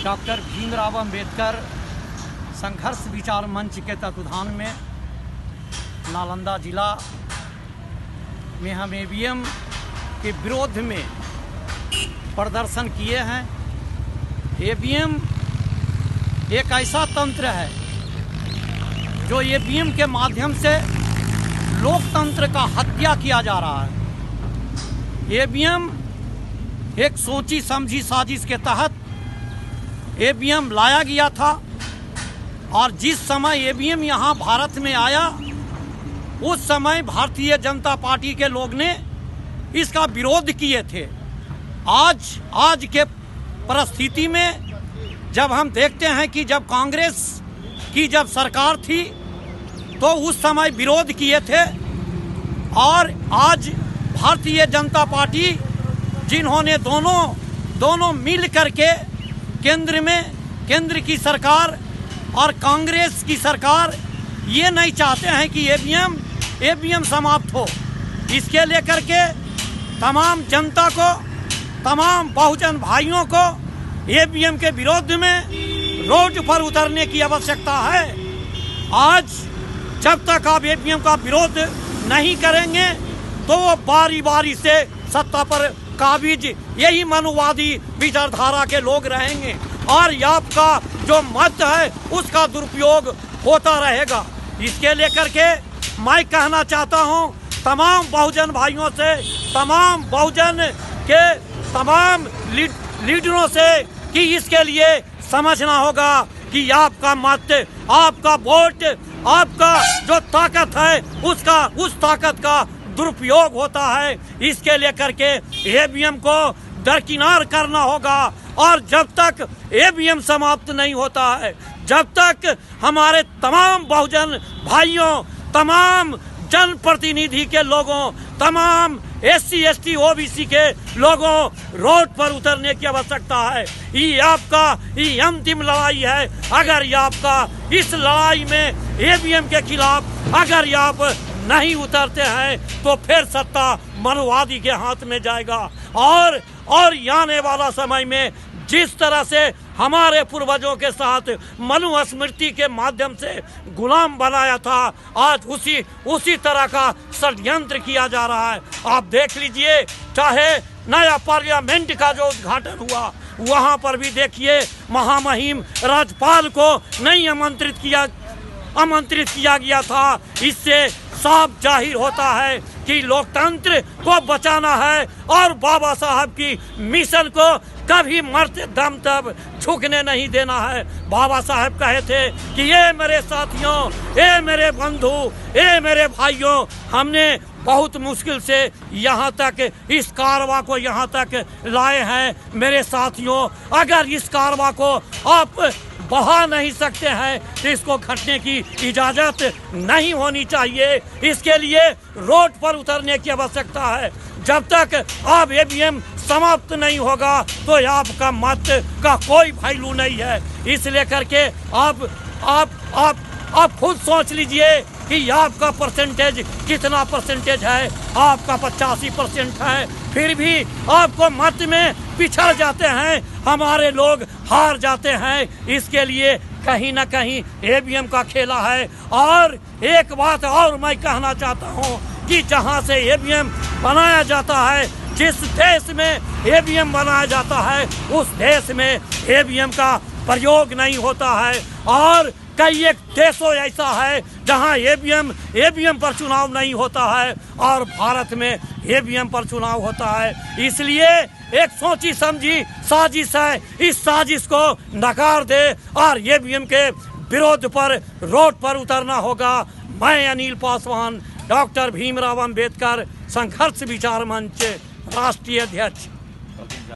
Doctor Bhimrao Ambedkar संघर्ष विचार मंच के तत्वाधान में नालंदा जिला में हम ईवीएम के विरोध में प्रदर्शन किए हैं। ईवीएम एक ऐसा तंत्र है जो ईवीएम के माध्यम से लोकतंत्र का हत्या किया जा रहा है। ईवीएम एक सोची समझी साजिश के तहत ईवीएम लाया गया था और जिस समय ईवीएम यहाँ भारत में आया उस समय भारतीय जनता पार्टी के लोग ने इसका विरोध किए थे। आज के परिस्थिति में जब हम देखते हैं कि जब कांग्रेस की जब सरकार थी तो उस समय विरोध किए थे और आज भारतीय जनता पार्टी जिन्होंने दोनों मिल करके केंद्र की सरकार और कांग्रेस की सरकार ये नहीं चाहते हैं कि ईवीएम समाप्त हो। इसके लेकर के तमाम जनता को, तमाम बहुजन भाइयों को ईवीएम के विरोध में रोड पर उतरने की आवश्यकता है। आज जब तक आप ईवीएम का विरोध नहीं करेंगे तो वो बारी बारी से सत्ता पर काबिज यही मनुवादी विचारधारा के लोग रहेंगे और आपका जो मत है उसका दुरुपयोग होता रहेगा। इसके लेकर के मैं कहना चाहता हूं तमाम बहुजन भाइयों से, तमाम बहुजन के तमाम लीडरों से कि इसके लिए समझना होगा कि आपका मत, आपका वोट, आपका जो ताकत है उस ताकत का दुरुपयोग होता है। इसके लेकर के ईवीएम को दरकिनार करना होगा और जब तक ईवीएम समाप्त नहीं होता है, जब तक हमारे तमाम बहुजन भाइयों, तमाम जनप्रतिनिधि के लोगों, तमाम SC ST OBC के लोगों रोड पर उतरने की आवश्यकता है। ये अंतिम लड़ाई है। अगर आपका इस लड़ाई में ईवीएम के खिलाफ अगर आप नहीं उतरते हैं तो फिर सत्ता मनुवादी के हाथ में जाएगा और आने वाला समय में जिस तरह से हमारे पूर्वजों के साथ मनुस्मृति के माध्यम से गुलाम बनाया था, आज उसी तरह का षड्यंत्र किया जा रहा है। आप देख लीजिए, चाहे नया पार्लियामेंट का जो उद्घाटन हुआ वहां पर भी देखिए महामहिम राज्यपाल को नहीं आमंत्रित किया गया था। इससे साफ जाहिर होता है कि लोकतंत्र को बचाना है और बाबा साहब की मिशन को कभी मरते दम तक झुकने नहीं देना है। बाबा साहब कहे थे कि ये मेरे साथियों, ये मेरे बंधु, ये मेरे भाइयों, हमने बहुत मुश्किल से यहाँ तक इस कारवां को यहाँ तक लाए हैं। मेरे साथियों, अगर इस कारवां को आप बढ़ा नहीं सकते हैं तो इसको घटने की इजाजत नहीं होनी चाहिए। इसके लिए रोड पर उतरने की आवश्यकता है। जब तक आप ईवीएम समाप्त नहीं होगा तो आपका मत का कोई वैल्यू नहीं है। इसलिए करके आप खुद सोच लीजिए कि आपका परसेंटेज कितना परसेंटेज है। आपका 85% है, फिर भी आपको मत में पिछड़ जाते हैं, हमारे लोग हार जाते हैं। इसके लिए कहीं ना कहीं ईवीएम का खेला है। और एक बात और मैं कहना चाहता हूं कि जहां से ईवीएम बनाया जाता है, जिस देश में ईवीएम बनाया जाता है उस देश में ईवीएम का प्रयोग नहीं होता है और कई एक देशों ऐसा है जहां ईवीएम पर चुनाव नहीं होता है और भारत में ईवीएम पर चुनाव होता है। इसलिए एक सोची समझी साजिश है, इस साजिश को नकार दे और ईवीएम के विरोध पर रोड पर उतरना होगा। मैं अनिल पासवान, डॉक्टर भीमराव अंबेडकर संघर्ष विचार मंच राष्ट्रीय अध्यक्ष।